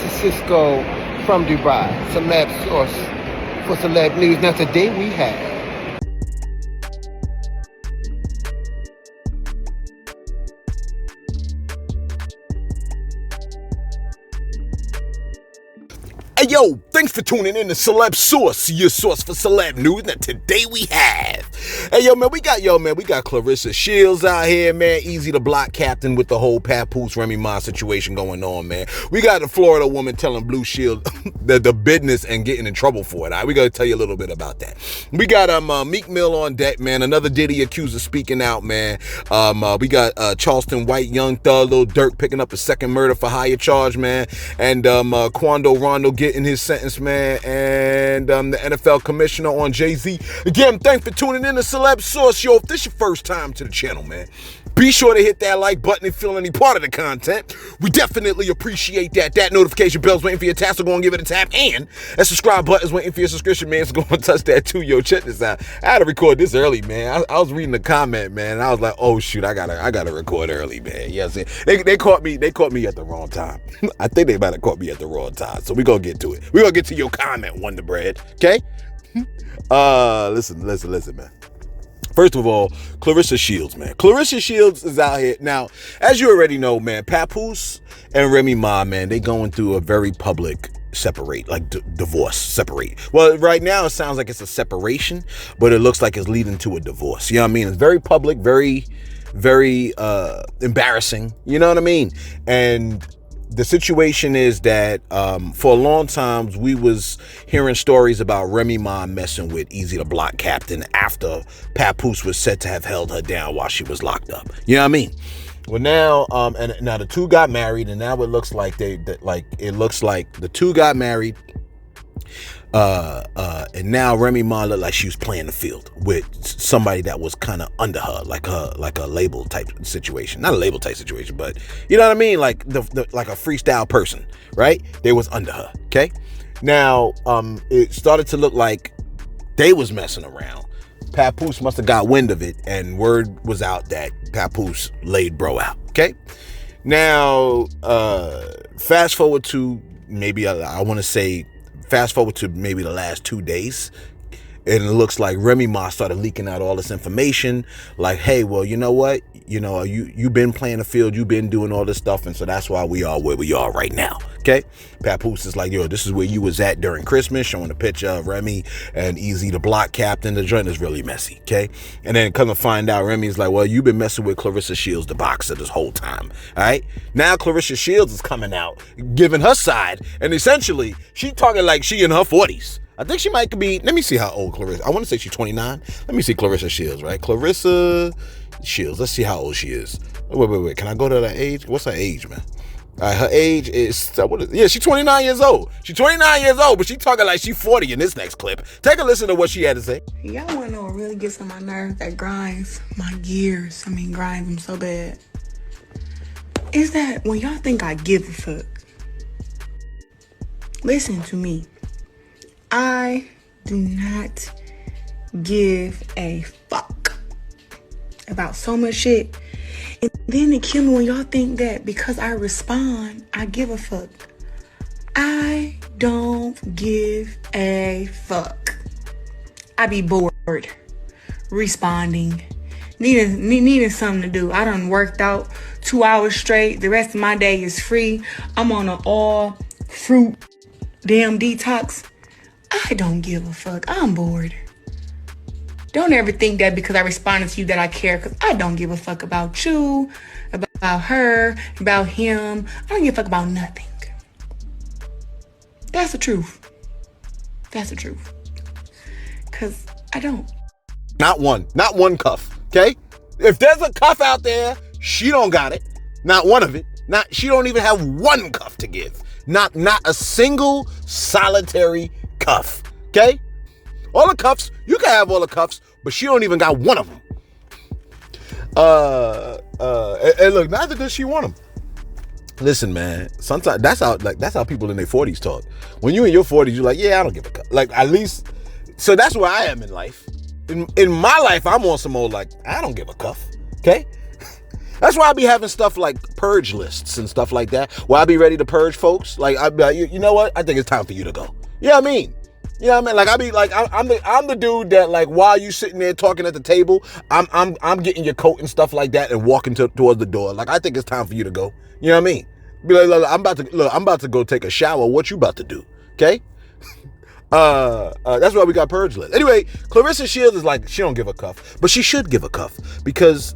is Cisco from Dubai, Celebs source for Celeb News. Now today we have Hey yo, thanks for tuning in to Celeb Source, your source for celeb news. Now today we have, we got Clarissa Shields out here, man. Easy to block captain with the whole Papoose Remy Ma situation going on, man. We got the Florida woman telling Blue Shield the business and getting in trouble for it. All right, we gotta tell you a little bit about that. We got Meek Mill on deck, man. Another Diddy accuser speaking out, man. We got Charleston White, Young Thug, Lil Durk picking up a second murder for hire charge, man. And Quando Rondo getting his sentence, man, and the NFL commissioner on Jay-Z. Again, thanks for tuning in to Celeb Source. Yo, if this is your first time to the channel, man, be sure to hit that like button if you feel any part of the content. We definitely appreciate that. That notification bell's waiting for your tap, so go and give it a tap. And that subscribe button's waiting for your subscription, man, so go and touch that too. Yo, check this out. I had to record this early, man. I was reading the comment, man, and I was like, oh shoot, I gotta record early, man. You know what I'm saying? They caught me at the wrong time. I think they might have caught me at the wrong time. So we gonna get to it. We gonna get to your comment, Wonder Bread. Okay? Listen, man. First of all, Clarissa Shields, man. Clarissa Shields is out here. Now, as you already know, man, Papoose and Remy Ma, man, they going through a very public separate, like divorce, separate. Well, right now it sounds like it's a separation, but it looks like it's leading to a divorce. You know what I mean? It's very public, very embarrassing. You know what I mean? And the situation is that for a long time we was hearing stories about Remy Ma messing with Easy to Block Captain after Papoose was said to have held her down while she was locked up. You know what I mean? Well, now and now the two got married, and now it looks like the two got married. And now Remy Ma looked like she was playing the field with somebody that was kind of under her, like a label type situation. Not a label type situation, but you know what I mean? Like like a freestyle person, right? They was under her. Okay. Now, it started to look like they was messing around. Papoose must have got wind of it, and word was out that Papoose laid bro out. Okay. Now, fast forward to maybe the last 2 days, and it looks like Remy Ma started leaking out all this information, like, hey, well, you know what, you've been playing the field, you've been doing all this stuff, and so that's why we are where we are right now. Okay. Papoose is like, yo, this is where you was at during Christmas, showing a picture of Remy and Easy to Block Captain. The joint is really messy. Okay. And then come to find out, Remy's like, well, you've been messing with Clarissa Shields, the boxer, this whole time. All right. Now Clarissa Shields is coming out, giving her side, and essentially she talking like she in her 40s. I think she might be, let me see how old Clarissa, I want to say she's 29. Let me see Clarissa Shields, right? Clarissa Shields, let's see how old she is. Wait, can I go to that age? What's her age, man? Her age is, she's 29 years old. She's 29 years old, but she's talking like she's 40 in this next clip. Take a listen to what she had to say. Y'all want to know what really gets on my nerves, that grinds my gears, grinds them so bad, is that when y'all think I give a fuck, listen to me. I do not give a fuck about so much shit. And then it kill me when y'all think that because I respond, I give a fuck. I don't give a fuck. I be bored responding, needing something to do. I done worked out 2 hours straight. The rest of my day is free. I'm on an all fruit damn detox. I don't give a fuck. I'm bored. Don't ever think that because I responded to you that I care, because I don't give a fuck about you, about her, about him. I don't give a fuck about nothing. That's the truth. That's the truth. Because I don't. Not one cuff, okay? If there's a cuff out there, she don't got it. Not one of it. She don't even have one cuff to give. Not a single solitary cuff, okay? All the cuffs, you can have all the cuffs, but she don't even got one of them. And look, neither does she want them. Listen, man, sometimes that's how people in their 40s talk. When you in your 40s, you're like, yeah, I don't give a cuff. Like, at least, so that's where I am in life. In my life, I'm on some old, like, I don't give a cuff, okay? That's why I be having stuff like purge lists and stuff like that, where I be ready to purge folks. Like, I be like, you know what? I think it's time for you to go. You know what I mean? You know what I mean? Like, I be like, I'm the dude that, like, while you sitting there talking at the table, I'm getting your coat and stuff like that and walking towards the door. Like, I think it's time for you to go. You know what I mean? Be like, look, I'm about to go take a shower. What you about to do? Okay? That's why we got purge list. Anyway, Clarissa Shields is like, she don't give a cuff, but she should give a cuff, because,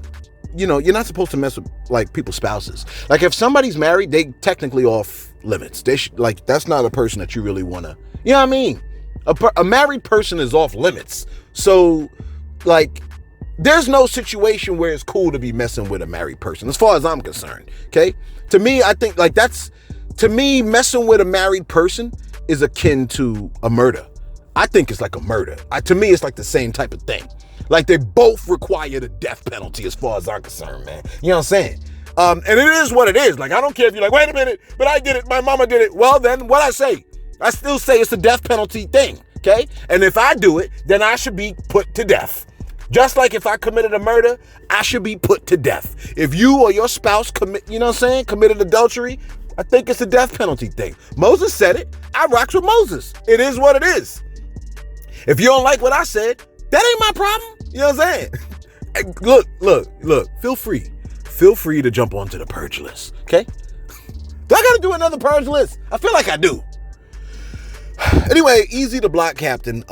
you know, you're not supposed to mess with, like, people's spouses. Like, if somebody's married, they technically off limits. They like, that's not a person that you really want to, you know what I mean? A married person is off limits. So, like, there's no situation where it's cool to be messing with a married person, as far as I'm concerned. Okay? To me, I think, like, messing with a married person is akin to a murder. I think it's like a murder. To me, it's like the same type of thing. Like, they both require the death penalty, as far as I'm concerned, man. You know what I'm saying? And it is what it is. Like, I don't care if you're like, wait a minute, but I did it, my mama did it. Well, then, what I say? I still say it's a death penalty thing, okay? And if I do it, then I should be put to death. Just like if I committed a murder, I should be put to death. If you or your spouse committed adultery, I think it's a death penalty thing. Moses said it. I rocks with Moses. It is what it is. If you don't like what I said, that ain't my problem. You know what I'm saying? Look, feel free. Feel free to jump onto the purge list, okay? Do I gotta do another purge list? I feel like I do. Anyway, Easy the Block Captain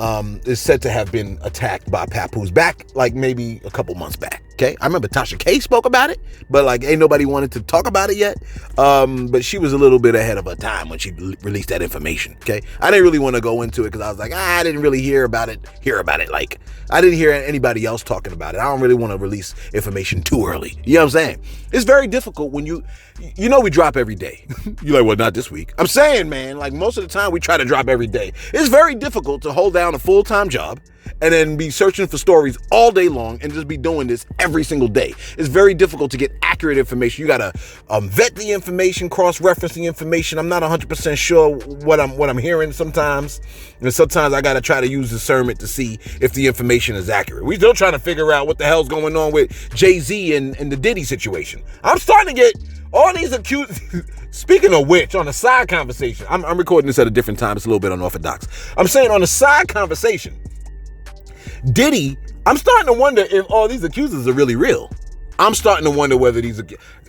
is said to have been attacked by Papoose back, like, maybe a couple months back. Okay, I remember Tasha K spoke about it, but, like, ain't nobody wanted to talk about it yet. But she was a little bit ahead of her time when she released that information. Okay, I didn't really want to go into it because I was like, I didn't really hear about it. Like, I didn't hear anybody else talking about it. I don't really want to release information too early. You know what I'm saying? It's very difficult when you know, we drop every day. You're like, well, not this week. I'm saying, man, like, most of the time we try to drop every day. It's very difficult to hold down a full-time job and then be searching for stories all day long and just be doing this every single day. It's very difficult to get accurate information. You gotta vet the information, cross-reference the information. I'm not 100% sure what I'm hearing sometimes, and sometimes I gotta try to use discernment to see if the information is accurate. We're still trying to figure out what the hell's going on with Jay-Z and the Diddy situation. I'm starting to get all these accused. Speaking of which, on a side conversation, I'm recording this at a different time. It's a little bit unorthodox. I'm saying, on a side conversation, Diddy, I'm starting to wonder if all these accusers are really real. I'm starting to wonder whether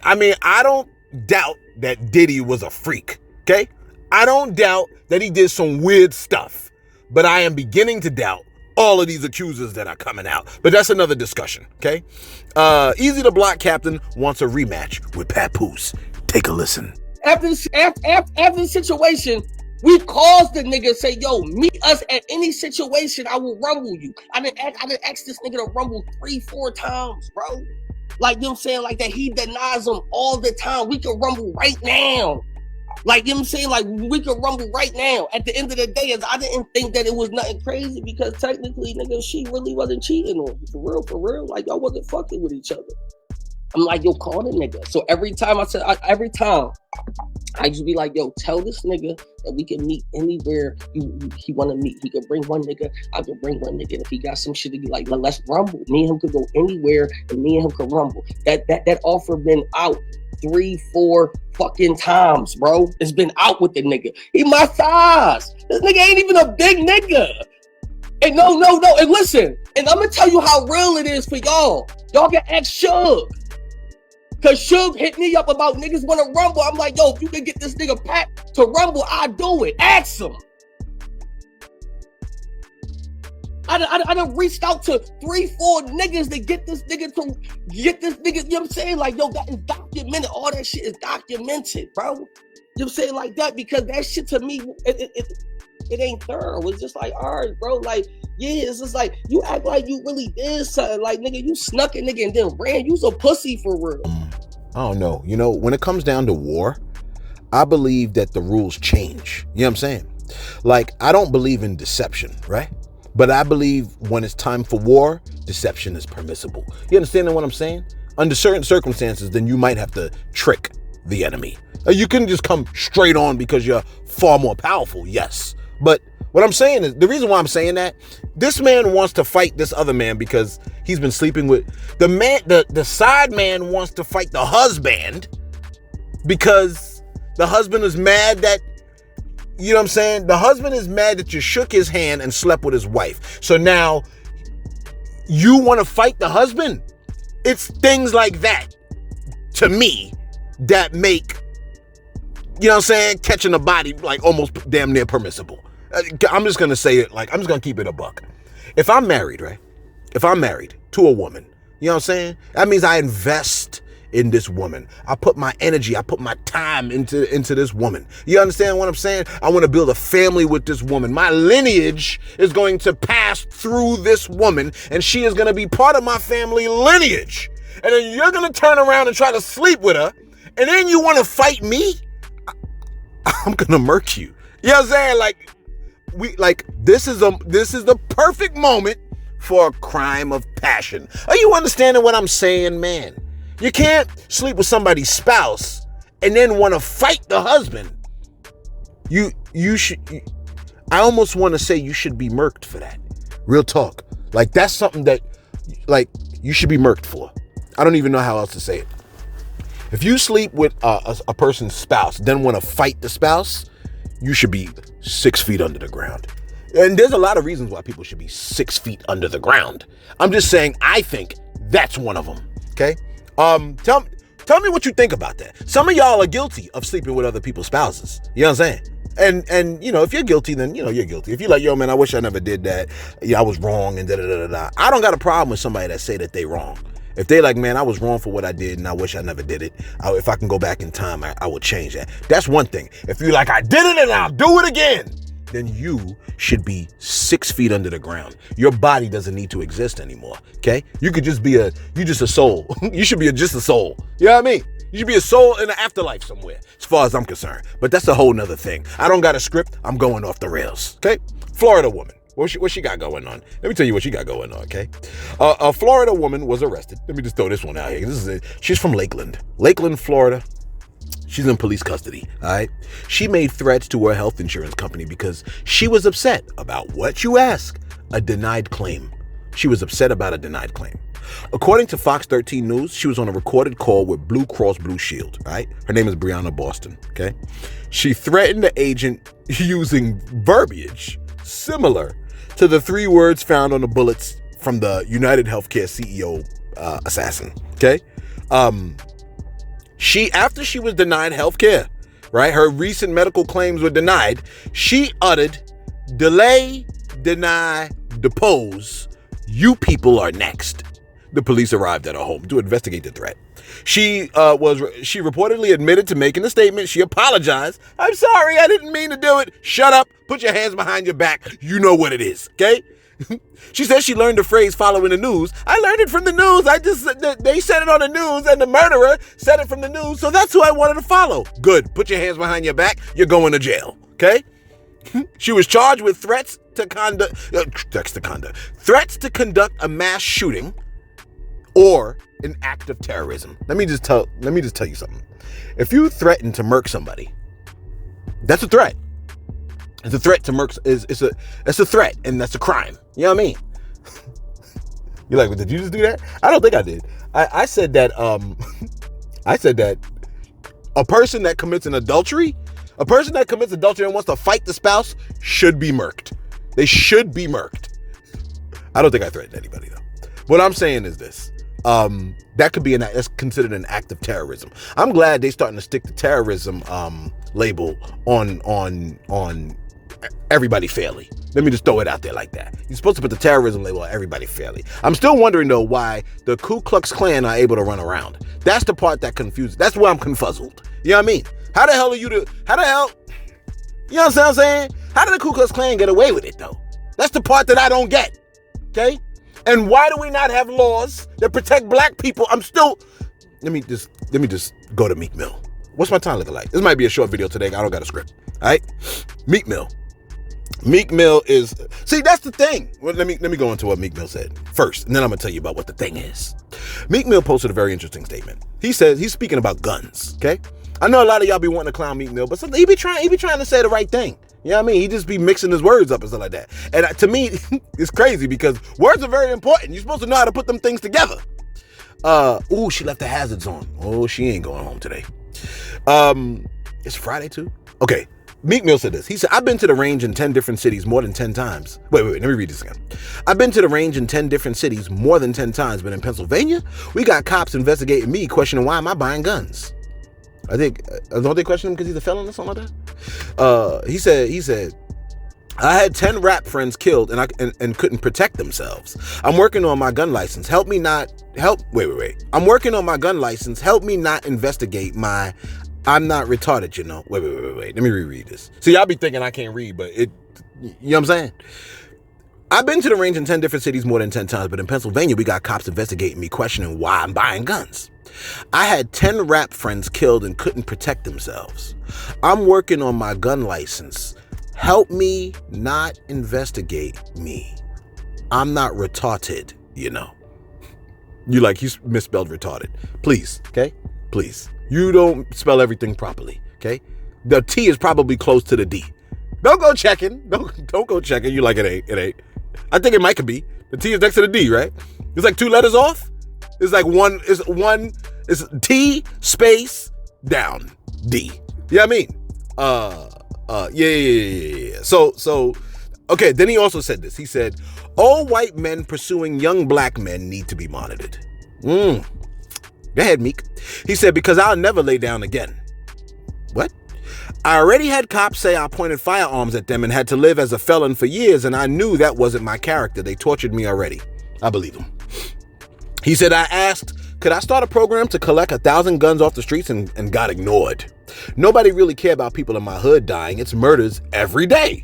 I don't doubt that Diddy was a freak, okay? I don't doubt that he did some weird stuff, but I am beginning to doubt all of these accusers that are coming out. But that's another discussion, okay? Easy the Block Captain wants a rematch with Papoose. Take a listen. After the situation, we caused the nigga say, yo, meet us at any situation, I will rumble you. I didn't ask this nigga to rumble 3-4 times, bro. Like, you know what I'm saying? Like, that he denies them all the time. We can rumble right now. Like, you know what I'm saying? Like, we can rumble right now. At the end of the day, I didn't think that it was nothing crazy, because technically, nigga, she really wasn't cheating on you. For real. Like, y'all wasn't fucking with each other. I'm like, yo, call the nigga. So every time I used to be like, yo, tell this nigga that we can meet anywhere he want to meet. He could bring one nigga, I could bring one nigga. And if he got some shit to be like, let's rumble. Me and him could go anywhere, and me and him could rumble. That offer been out 3-4 fucking times, bro. It's been out with the nigga. He my size. This nigga ain't even a big nigga. And no. And listen, and I'm gonna tell you how real it is for y'all. Y'all can ask Suge. Cause Suge hit me up about niggas want to rumble. I'm like, yo, if you can get this nigga Pat to rumble, I do it. Ask him. I done reached out to 3-4 niggas to get this nigga, you know what I'm saying? Like, yo, that is documented. All that shit is documented, bro. You know what I'm saying? Like that, because that shit to me, it ain't thorough. It's just like, all right, bro, like, yeah, it's just like, you act like you really did something. Like, nigga, you snuck a nigga and then ran. You's a pussy for real. I don't know. You know, when it comes down to war, I believe that the rules change. You know what I'm saying? Like, I don't believe in deception, right? But I believe when it's time for war, deception is permissible. You understand what I'm saying? Under certain circumstances, then you might have to trick the enemy. You couldn't just come straight on because you're far more powerful, yes. But What I'm saying is, the reason why I'm saying that, this man wants to fight this other man because he's been sleeping with the man. The side man wants to fight the husband because the husband is mad that, you know what I'm saying? The husband is mad that you shook his hand and slept with his wife. So now you want to fight the husband? It's things like that, to me, that make, you know what I'm saying, catching a body like almost damn near permissible. I'm just going to say it like, I'm just going to keep it a buck. If I'm married, right? If I'm married to a woman, you know what I'm saying? That means I invest in this woman. I put my energy, I put my time into this woman. You understand what I'm saying? I want to build a family with this woman. My lineage is going to pass through this woman, and she is going to be part of my family lineage. And then you're going to turn around and try to sleep with her, and then you want to fight me? I'm going to murk you. You know what I'm saying? This is the perfect moment for a crime of passion. Are you understanding what I'm saying, man? You can't sleep with somebody's spouse and then want to fight the husband. You should. I almost want to say you should be murked for that. Real talk. Like, that's something that, like, you should be murked for. I don't even know how else to say it. If you sleep with a person's spouse, then want to fight the spouse, you should be 6 feet under the ground. And there's a lot of reasons why people should be 6 feet under the ground. I'm just saying, I think that's one of them. Okay. Tell me what you think about that. Some of y'all are guilty of sleeping with other people's spouses. You know what I'm saying? And you know, if you're guilty, then, you know, you're guilty. If you're like, yo, man, I wish I never did that. Yeah, I was wrong and da-da-da-da-da. I don't got a problem with somebody that say that they wrong. If they like, man, I was wrong for what I did and I wish I never did it. If I can go back in time, I would change that. That's one thing. If you're like, I did it and I'll do it again, then you should be 6 feet under the ground. Your body doesn't need to exist anymore. Okay? You could just be you just a soul. You should be just a soul. You know what I mean? You should be a soul in the afterlife somewhere, as far as I'm concerned. But that's a whole nother thing. I don't got a script. I'm going off the rails. Okay? Florida woman. What she got going on? Let me tell you what she got going on, okay? A Florida woman was arrested. Let me just throw this one out here. This is it. She's from Lakeland, Florida. She's in police custody, all right? She made threats to her health insurance company because she was upset about what you ask, a denied claim. She was upset about a denied claim. According to Fox 13 News, she was on a recorded call with Blue Cross Blue Shield, right? Her name is Brianna Boston, okay? She threatened the agent using verbiage similar to the 3 words found on the bullets from the United Healthcare CEO assassin, okay? After she was denied healthcare, right? Her recent medical claims were denied. She uttered, delay, deny, depose. You people are next. The police arrived at her home to investigate the threat. She reportedly admitted to making the statement. She apologized. I'm sorry, I didn't mean to do it. Shut up. Put your hands behind your back. You know what it is, okay? She said she learned the phrase following the news. I learned it from the news. They said it on the news, and the murderer said it from the news, so that's who I wanted to follow. Good. Put your hands behind your back. You're going to jail, okay? She was charged with threats to conduct a mass shooting or an act of terrorism. Let me just tell you something. If you threaten to murk somebody, that's a threat. It's a threat to murk. It's a threat, and that's a crime. You know what I mean? You're like, well, did you just do that? I don't think I did. I said that. I said that a person that commits adultery and wants to fight the spouse should be murked. They should be murked. I don't think I threatened anybody though. What I'm saying is this. That could be that's considered an act of terrorism. I'm glad they starting to stick the terrorism label on everybody fairly. Let me just throw it out there like that. You're supposed to put the terrorism label on everybody fairly. I'm still wondering though why the Ku Klux Klan are able to run around. That's the part that confuses. That's where I'm confuzzled. You know what I mean? How the hell, you know what I'm saying? How did the Ku Klux Klan get away with it though? That's the part that I don't get. Okay? And why do we not have laws that protect black people? Let me just go to Meek Mill. What's my time looking like? This might be a short video today. I don't got a script. All right? Meek Mill is, see, that's the thing. Well, let me go into what Meek Mill said first, and then I'm gonna tell you about what the thing is. Meek Mill posted a very interesting statement. He says he's speaking about guns. Okay, I know a lot of y'all be wanting to clown Meek Mill, but he be trying to say the right thing. You know what I mean? He just be mixing his words up and stuff like that. And to me, it's crazy because words are very important. You're supposed to know how to put them things together. Ooh, she left the hazards on. Oh, she ain't going home today. It's Friday too? Okay. Meek Mill said this. He said, I've been to the range in 10 different cities more than 10 times. Wait, let me read this again. I've been to the range in 10 different cities more than 10 times, but in Pennsylvania, we got cops investigating me, questioning why am I buying guns? I think, don't they question him because he's a felon or something like that? He said, I had 10 rap friends killed and couldn't protect themselves. I'm working on my gun license. I'm working on my gun license. Help me not investigate my... I'm not retarded, you know. Wait. Let me reread this. See, y'all be thinking I can't read, but you know what I'm saying? I've been to the range in 10 different cities more than 10 times, but in Pennsylvania, we got cops investigating me, questioning why I'm buying guns. I had 10 rap friends killed and couldn't protect themselves. I'm working on my gun license. Help me not investigate me. I'm not retarded, you know. You misspelled retarded. Please, okay? Please. You don't spell everything properly, okay? The T is probably close to the D. Don't go checking. Don't go checking. You like it ain't. It ain't. I think it might be. The T is next to the D, right? It's like 2 letters off. It's like one. It's T space down D. You know what I mean? Yeah. So, okay. Then he also said this. He said, all white men pursuing young black men need to be monitored. Go ahead, Meek. He said, because I'll never lay down again. What? I already had cops say I pointed firearms at them and had to live as a felon for years, and I knew that wasn't my character. They tortured me already. I believe him. He said, I asked, could I start a program to collect 1,000 guns off the streets and got ignored. Nobody really care about people in my hood dying. It's murders every day.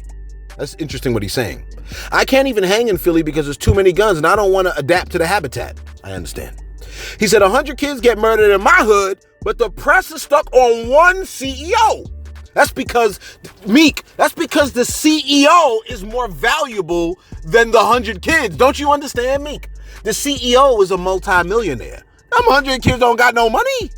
That's interesting what he's saying. I can't even hang in Philly because there's too many guns and I don't want to adapt to the habitat. I understand. He said 100 kids get murdered in my hood, but the press is stuck on one CEO. That's because, Meek, that's because the CEO is more valuable than the 100 kids. Don't you understand, Meek? The CEO is a multimillionaire. Them 100 kids don't got no money.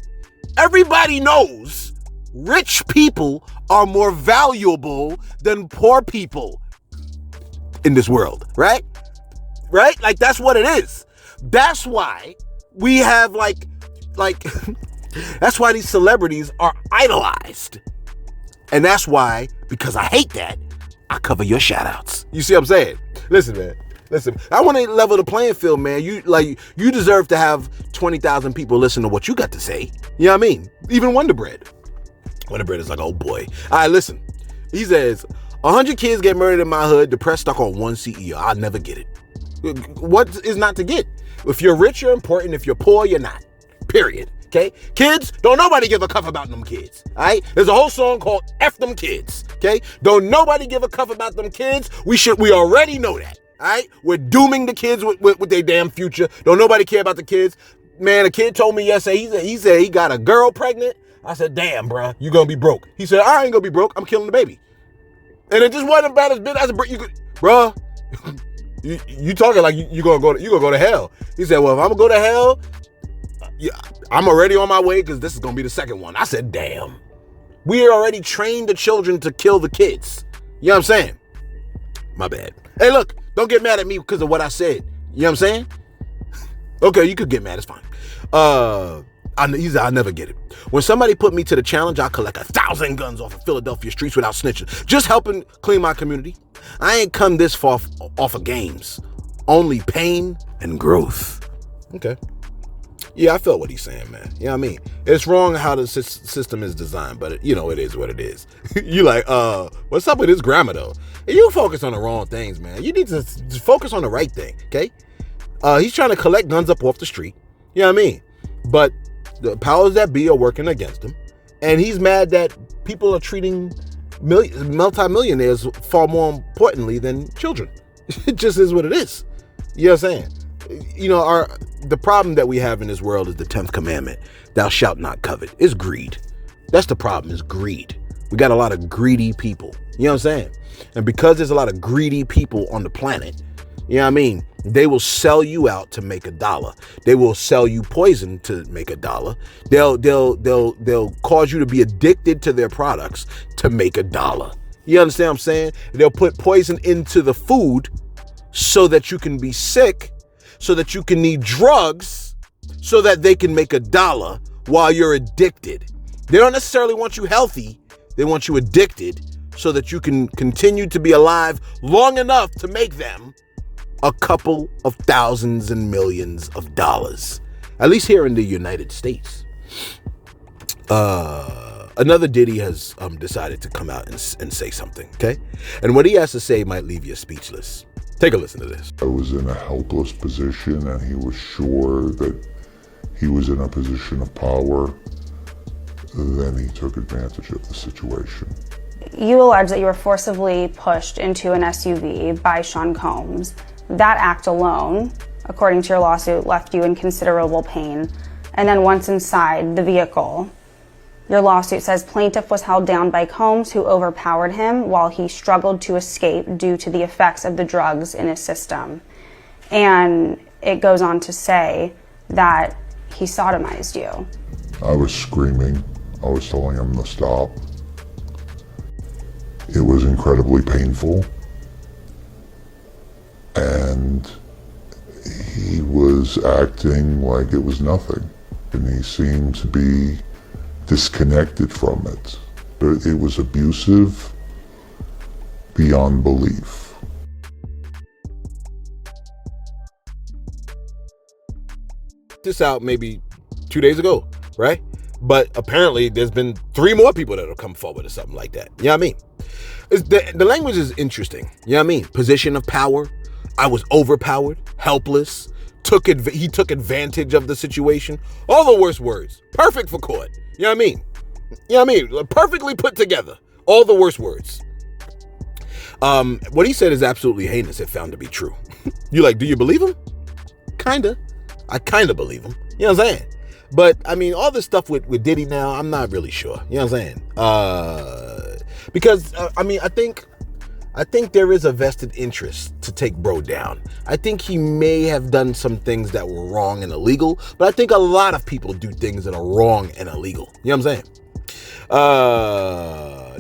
Everybody knows rich people are more valuable than poor people in this world, right? Right? Like, that's what it is. That's why we have like that's why these celebrities are idolized. And that's why, because I hate that, I cover your shout outs. You see what I'm saying? Listen, man. Listen, I want to level the playing field, man. You deserve to have 20,000 people listen to what you got to say. You know what I mean? Even Wonder Bread. Wonder Bread is like, oh boy. All right, listen. He says, 100 kids get murdered in my hood. The press stuck on one CEO. I'll never get it. What is not to get? If you're rich, you're important. If you're poor, you're not. Period. Okay? Kids, don't nobody give a cuff about them kids. All right? There's a whole song called F them kids. Okay? Don't nobody give a cuff about them kids. We already know that. All right? We're dooming the kids with their damn future. Don't nobody care about the kids. Man, a kid told me yesterday, he said he got a girl pregnant. I said, damn, bro, you gonna be broke. He said, I ain't gonna be broke. I'm killing the baby. And it just wasn't about his business. I said, bro, you talking like you gonna go to hell. He said, well, if I'm gonna go to hell, yeah, I'm already on my way because this is gonna be the second one. I said, damn. We already trained the children to kill the kids. You know what I'm saying? My bad. Hey, look, don't get mad at me because of what I said. You know what I'm saying? Okay, you could get mad. It's fine. He said, I'll never get it. When somebody put me to the challenge, I'll collect 1,000 guns off of Philadelphia streets without snitching. Just helping clean my community. I ain't come this far off of games. Only pain and growth. Okay. Yeah, I felt what he's saying, man. You know what I mean? It's wrong how the system is designed, but it is what it is. You like, what's up with this grammar, though? You focus on the wrong things, man. You need to focus on the right thing, okay? He's trying to collect guns up off the street. You know what I mean? But the powers that be are working against him. And he's mad that people are treating multimillionaires far more importantly than children. It just is what it is. You know what I'm saying? You know, the problem that we have in this world is the 10th commandment. Thou shalt not covet. It's greed. That's the problem, is greed. We got a lot of greedy people. You know what I'm saying? And because there's a lot of greedy people on the planet, you know what I mean? They will sell you out to make $1. They will sell you poison to make $1. They'll cause you to be addicted to their products to make $1. You understand what I'm saying? They'll put poison into the food so that you can be sick, so that you can need drugs, so that they can make $1 while you're addicted. They don't necessarily want you healthy. They want you addicted so that you can continue to be alive long enough to make them a couple of thousands and millions of dollars, at least here in the United States. Another Diddy has decided to come out and say something, okay? And what he has to say might leave you speechless. Take a listen to this. I was in a helpless position, and he was sure that he was in a position of power. Then he took advantage of the situation. You allege that you were forcibly pushed into an SUV by Sean Combs. That act alone, according to your lawsuit, left you in considerable pain. And then once inside the vehicle, your lawsuit says plaintiff was held down by Combs, who overpowered him while he struggled to escape due to the effects of the drugs in his system. And it goes on to say that he sodomized you. I was screaming. I was telling him to stop. It was incredibly painful. And he was acting like it was nothing. And he seemed to be disconnected from it. But it was abusive beyond belief. This out maybe 2 days ago, right? But apparently there's been 3 more people that have come forward or something like that. You know what I mean? The language is interesting. You know what I mean? Position of power. I was overpowered, helpless, he took advantage of the situation. All the worst words. Perfect for court. You know what I mean? You know what I mean? Perfectly put together. All the worst words. What he said is absolutely heinous if found to be true. You like, do you believe him? Kinda. I kinda believe him. You know what I'm saying? But I mean, all this stuff with Diddy now, I'm not really sure. You know what I'm saying? Because I mean, I think there is a vested interest to take bro down. I think he may have done some things that were wrong and illegal, but I think a lot of people do things that are wrong and illegal. You know what I'm saying?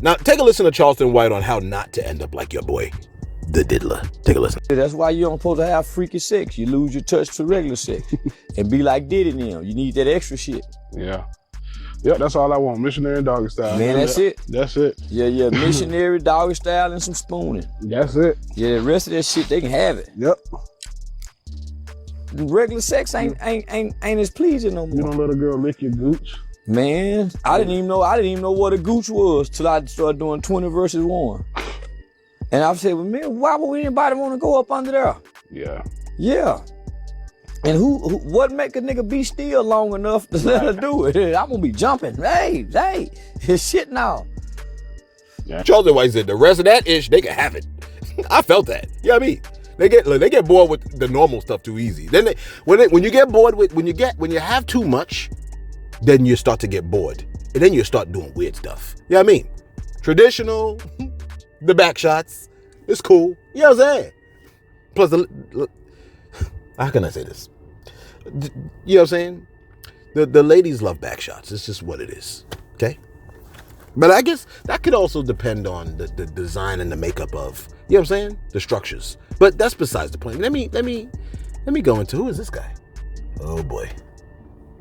Now take a listen to Charleston White on how not to end up like your boy, the diddler. Take a listen. That's why you don't supposed to have freaky sex. You lose your touch to regular sex. And be like Diddy now. You need that extra shit. Yeah. Yeah, that's all I want. Missionary and doggy style. Man, that's it. That's it. Yeah. Missionary, doggy style, and some spooning. That's it. Yeah, the rest of that shit, they can have it. Yep. Regular sex ain't as pleasing no more. You don't let a girl lick your gooch. Man, I didn't even know what a gooch was till I started doing 20 versus 1. And I said, well, man, why would anybody want to go up under there? Yeah. Yeah. And who what make a nigga be still long enough to let her do it? I'm gonna be jumping. Hey, it's shit now. Yeah. Charleston White said the rest of that ish, they can have it. I felt that. You know what I mean? They get bored with the normal stuff too easy. Then when you get bored with when you have too much, then you start to get bored. And then you start doing weird stuff. You know what I mean? Traditional, the back shots, it's cool. You know what I'm saying? Plus, how can I say this? You know what I'm saying? The ladies love back shots. It's just what it is. Okay? But I guess that could also depend on the design and the makeup of, you know what I'm saying? The structures. But that's besides the point. Let me go into, who is this guy? Oh boy.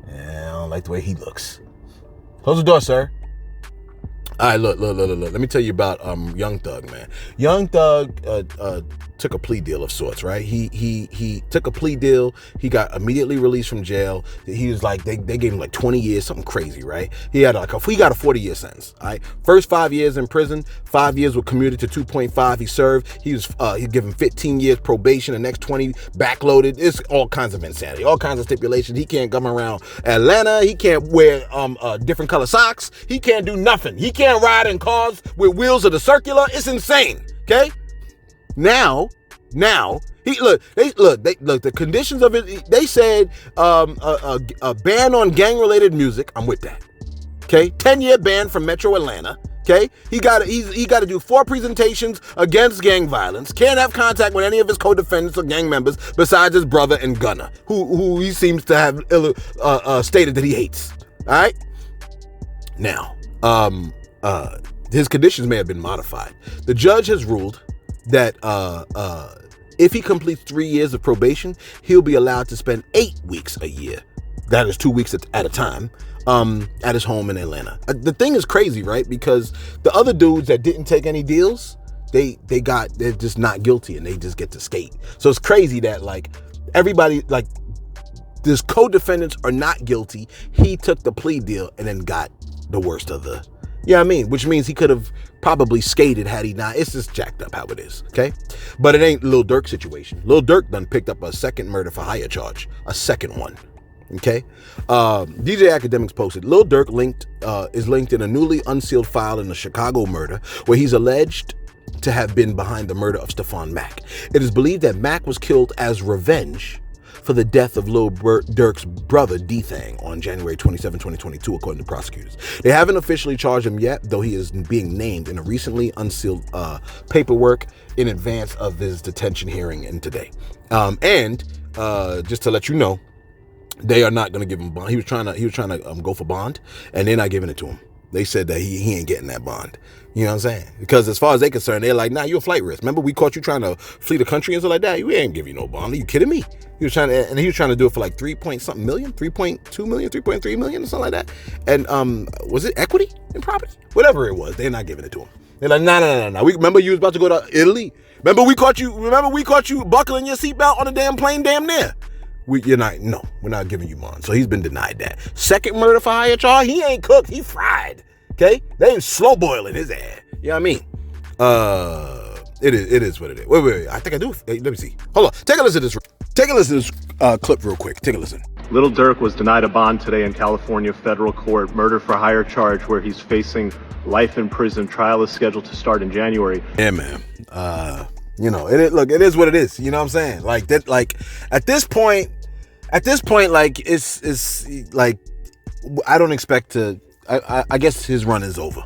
Yeah, I don't like the way he looks. Close the door, sir. All right, look. Let me tell you about Young Thug, man. Young Thug took a plea deal of sorts, right? He took a plea deal. He got immediately released from jail. He was like, they gave him like 20 years, something crazy, right? He got a 40-year sentence, all right? First 5 years in prison, 5 years were commuted to 2.5 he served. He given 15 years probation, the next 20 backloaded. It's all kinds of insanity, all kinds of stipulations. He can't come around Atlanta. He can't wear different color socks. He can't do nothing. He can't ride in cars with wheels of the circular. It's insane, okay? Now, the conditions of it, they said a ban on gang-related music. I'm with that. Okay, 10-year ban from Metro Atlanta. Okay, he got to do 4 presentations against gang violence. Can't have contact with any of his co-defendants or gang members besides his brother and Gunna, who he seems to have stated that he hates. All right. Now, his conditions may have been modified. The judge has ruled that if he completes 3 years of probation, he'll be allowed to spend 8 weeks a year. That is 2 weeks at a time at his home in Atlanta. The thing is crazy, right? Because the other dudes that didn't take any deals, they're just not guilty and they just get to skate. So it's crazy that like everybody, like his co-defendants are not guilty. He took the plea deal and then got the worst of the, which means he could have probably skated had he not. It's just jacked up how it is, okay? But it ain't Lil Durk situation. Lil Durk done picked up a second murder for hire charge, a second one, okay? DJ Academics posted, Lil Durk is linked in a newly unsealed file in the Chicago murder where he's alleged to have been behind the murder of Stephon Mack. It is believed that Mack was killed as revenge for the death of Lil Durk's brother, D-Thang, on January 27, 2022, according to prosecutors. They haven't officially charged him yet, though he is being named in a recently unsealed paperwork in advance of his detention hearing in today. And just to let you know, they are not going to give him bond. He was trying to go for bond, and they're not giving it to him. They said that he ain't getting that bond. You know what I'm saying? Because as far as they're concerned, they're like, nah, you're a flight risk. Remember, we caught you trying to flee the country and stuff like that? We ain't give you no bond. Are you kidding me? He was trying to do it for like 3.2 million, 3.3 million or something like that. And was it equity in property? Whatever it was, they're not giving it to him. They're like, nah. We remember you was about to go to Italy. Remember we caught you buckling your seatbelt on a damn plane damn near. We're not giving you bond. So he's been denied that. Second murder for hire charge, he ain't cooked, he fried. Okay? They ain't slow boiling his ass. You know what I mean? It is what it is. Wait. I think I do. Hey, let me see. Hold on. Take a listen to this clip real quick. Take a listen. Lil Durk was denied a bond today in California federal court, murder for hire charge, where he's facing life in prison. Trial is scheduled to start in January. Yeah, man. It is what it is. You know what I'm saying? Like that. Like at this point, like it's like I don't expect to. I guess his run is over.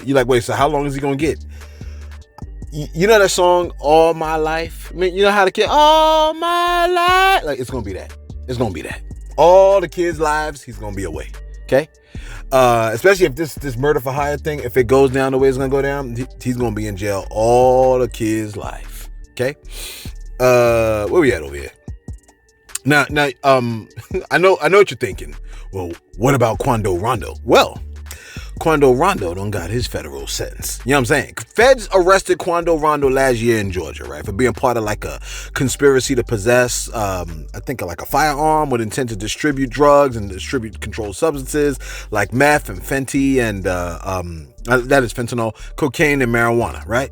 You're like, wait, so how long is he gonna get? You know that song, All My Life? I mean, you know how the kid, all my life? Like, it's gonna be that. It's gonna be that. All the kids' lives, he's gonna be away. Okay? Especially if this murder for hire thing, if it goes down the way it's gonna go down, he's gonna be in jail all the kids' life. Okay? Where we at over here? Now, I know what you're thinking. Well, what about Quando Rondo? Well, Quando Rondo done got his federal sentence. You know what I'm saying? Feds arrested Quando Rondo last year in Georgia, right? For being part of like a conspiracy to possess, I think like a firearm with intent to distribute drugs and distribute controlled substances like meth and fentanyl and, that is fentanyl, cocaine and marijuana, right?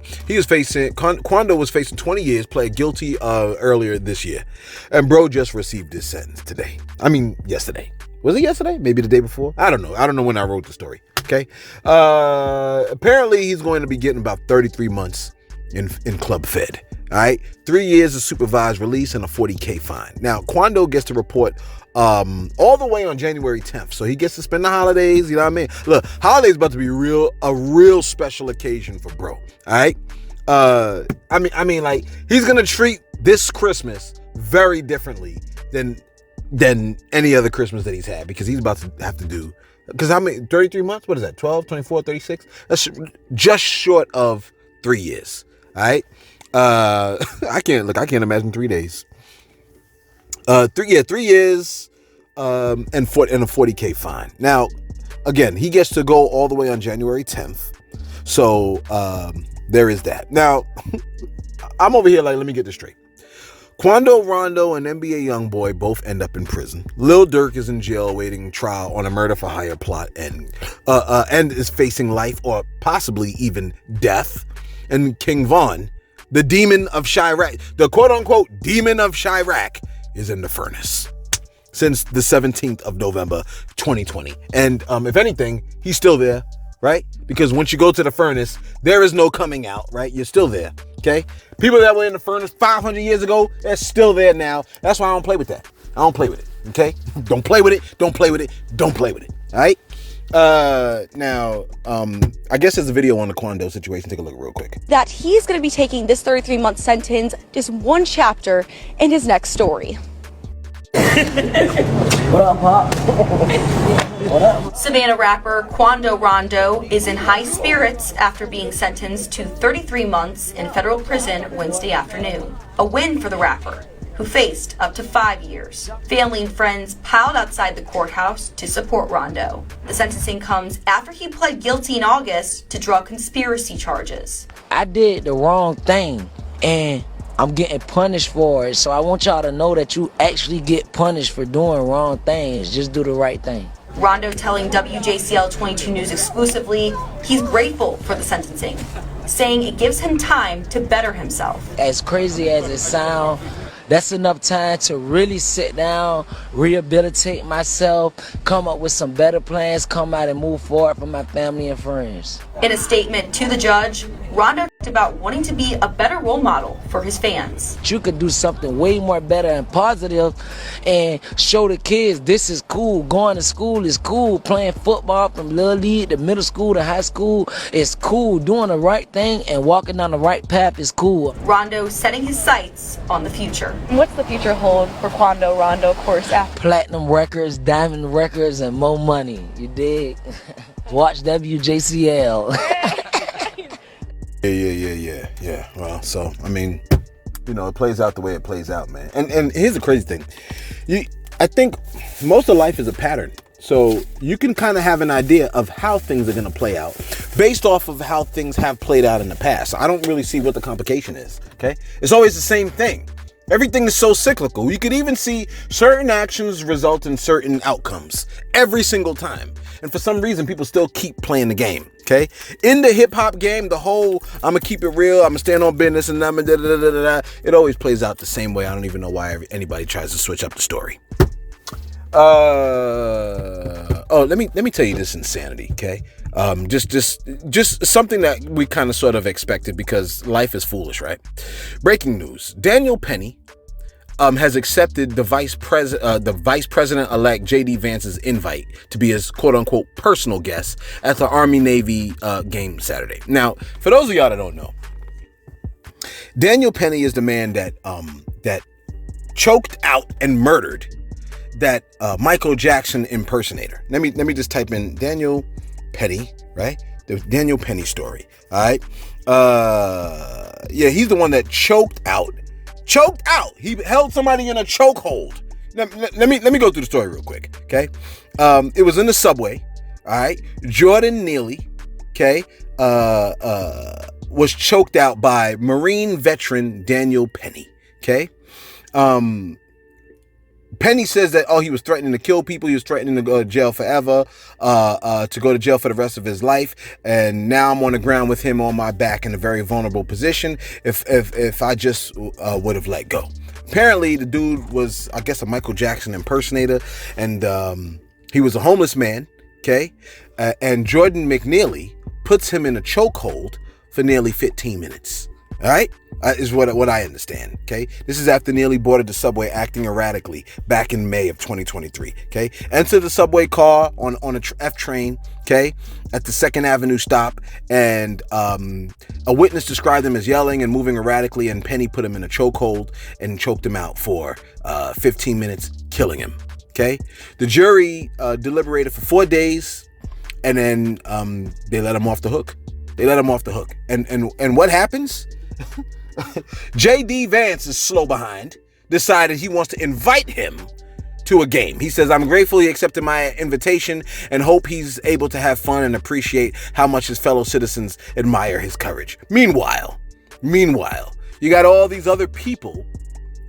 Quando was facing 20 years, pled guilty earlier this year. And bro just received his sentence today. I mean, yesterday. Was it yesterday? Maybe the day before? I don't know. I don't know when I wrote the story. Okay. Apparently he's going to be getting about 33 months in Club Fed. All right. 3 years of supervised release and a $40,000 fine. Now, Quando gets to report all the way on January 10th. So he gets to spend the holidays. You know what I mean? Look, holidays about to be a real special occasion for bro. All right. I mean, like he's going to treat this Christmas very differently than any other Christmas that he's had, because he's about to have to do, because how many, 33 months? What is that? 12, 24, 36? That's just short of 3 years. All right. I can't imagine 3 days. 3 years, and a $40,000 fine. Now, again, he gets to go all the way on January 10th. So, there is that. Now, I'm over here like, let me get this straight. Quando Rondo and NBA YoungBoy both end up in prison. Lil Durk is in jail awaiting trial on a murder for hire plot and is facing life or possibly even death. And King Von, the demon of Chirac, the quote-unquote demon of Chirac, is in the furnace since the 17th of November, 2020. And if anything, he's still there, right? Because once you go to the furnace, there is no coming out, right? You're still there. Okay, people that were in the furnace 500 years ago, they're still there now. That's why I don't play with that. I don't play with it. Okay, don't play with it. Don't play with it. Don't play with it. All right. Now, I guess there's a video on the Quando situation. Take a look real quick. That he's going to be taking this 33-month sentence, just one chapter in his next story. What up, Pop? What up? Savannah rapper Quando Rondo is in high spirits after being sentenced to 33 months in federal prison Wednesday afternoon. A win for the rapper, who faced up to 5 years. Family and friends piled outside the courthouse to support Rondo. The sentencing comes after he pled guilty in August to drug conspiracy charges. I did the wrong thing, and I'm getting punished for it. So I want y'all to know that you actually get punished for doing wrong things. Just do the right thing. Rondo telling WJCL 22 News exclusively he's grateful for the sentencing, saying it gives him time to better himself. As crazy as it sounds, that's enough time to really sit down, rehabilitate myself, come up with some better plans, come out and move forward for my family and friends. In a statement to the judge, Rondo talked about wanting to be a better role model for his fans. You could do something way more better and positive and show the kids this is cool. Going to school is cool. Playing football from little league to middle school to high school is cool. Doing the right thing and walking down the right path is cool. Rondo setting his sights on the future. What's the future hold for Quando Rondo, of course, after? Platinum records, diamond records, and more money. You dig? Watch WJCL. Yeah. Well, so, I mean, you know, it plays out the way it plays out, man. And here's the crazy thing. I think most of life is a pattern. So you can kind of have an idea of how things are going to play out based off of how things have played out in the past. I don't really see what the complication is, okay? It's always the same thing. Everything is so cyclical. You could even see certain actions result in certain outcomes every single time. And for some reason, people still keep playing the game, okay? In the hip-hop game, the whole, I'm going to keep it real, I'm going to stand on business, and I'm going to it always plays out the same way. I don't even know why anybody tries to switch up the story. Let me tell you this insanity, okay? Just something that we kind of sort of expected because life is foolish, right? Breaking news: Daniel Penny has accepted the vice president-elect J.D. Vance's invite to be his quote-unquote personal guest at the Army-Navy game Saturday. Now, for those of y'all that don't know, Daniel Penny is the man that choked out and murdered that Michael Jackson impersonator. Let me just type in Daniel Penny, right? The Daniel Penny story. All right. Yeah, he's the one that choked out. He held somebody in a chokehold. Let me go through the story real quick. Okay. It was in the subway. All right. Jordan Neely, okay, was choked out by Marine veteran Daniel Penny. Okay. Penny says that, he was threatening to kill people. He was threatening to go to jail forever, to go to jail for the rest of his life. And now I'm on the ground with him on my back in a very vulnerable position. If I just would have let go. Apparently, the dude was, I guess, a Michael Jackson impersonator. And he was a homeless man, okay? And Jordan McNeely puts him in a chokehold for nearly 15 minutes. All right? Is what I understand, okay? This is after Neely boarded the subway acting erratically back in May of 2023, okay? Entered the subway car on a F train, okay, at the 2nd Avenue stop, and a witness described him as yelling and moving erratically, and Penny put him in a chokehold and choked him out for 15 minutes, killing him, okay? The jury deliberated for 4 days, and then they let him off the hook. And what happens? J.D. Vance is slow behind, decided he wants to invite him to a game. He says, I'm grateful he accepted my invitation and hope he's able to have fun and appreciate how much his fellow citizens admire his courage. Meanwhile, you got all these other people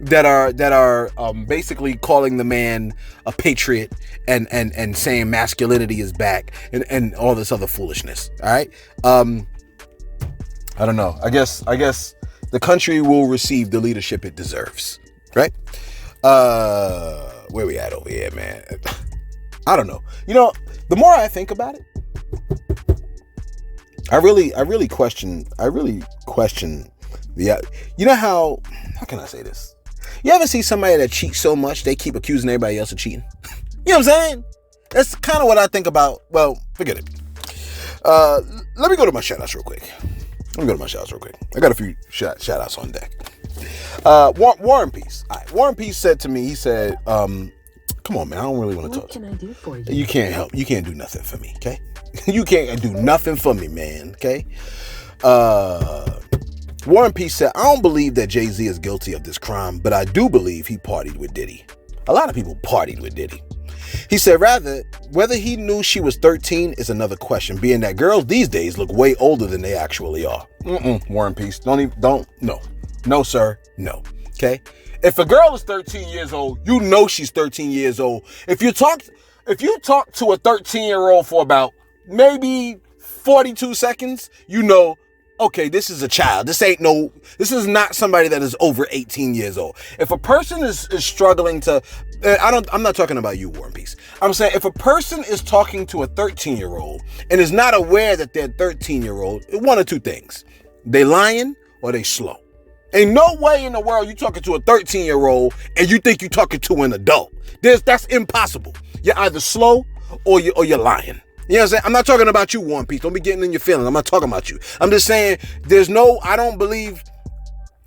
that are basically calling the man a patriot and saying masculinity is back and all this other foolishness. All right. I don't know. I guess the country will receive the leadership it deserves, right? Where we at over here, man? I don't know. You know, the more I think about it, I really question the. You know how can I say this? You ever see somebody that cheats so much they keep accusing everybody else of cheating? You know what I'm saying? That's kind of what I think about. Well, forget it. Let me go to my shout outs real quick. Let me go to my shout-outs real quick. I got a few shout-outs on deck. War and Peace. All right. War and Peace said to me, he said, come on, man, I don't really want to talk. What can I do for you? You can't help. You can't do nothing for me, okay? You can't do nothing for me, man, okay? War and Peace said, I don't believe that Jay-Z is guilty of this crime, but I do believe he partied with Diddy. A lot of people partied with Diddy. He said, rather, whether he knew she was 13 is another question, being that girls these days look way older than they actually are. War and Peace. No, sir. No. Okay? If a girl is 13 years old, you know she's 13 years old. If you talk to a 13-year-old for about maybe 42 seconds, you know, okay, this is a child. This is not somebody that is over 18 years old. If a person is struggling to, I'm not talking about you, War and Peace. I'm saying if a person is talking to a 13-year-old and is not aware that they're 13-year-old, one of two things. They lying or they slow. Ain't no way in the world you talking to a 13-year-old and you think you talking to an adult. That's impossible. You're either slow or you're lying. You know what I'm saying? I'm not talking about you, War and Peace. Don't be getting in your feelings. I'm not talking about you. I'm just saying I don't believe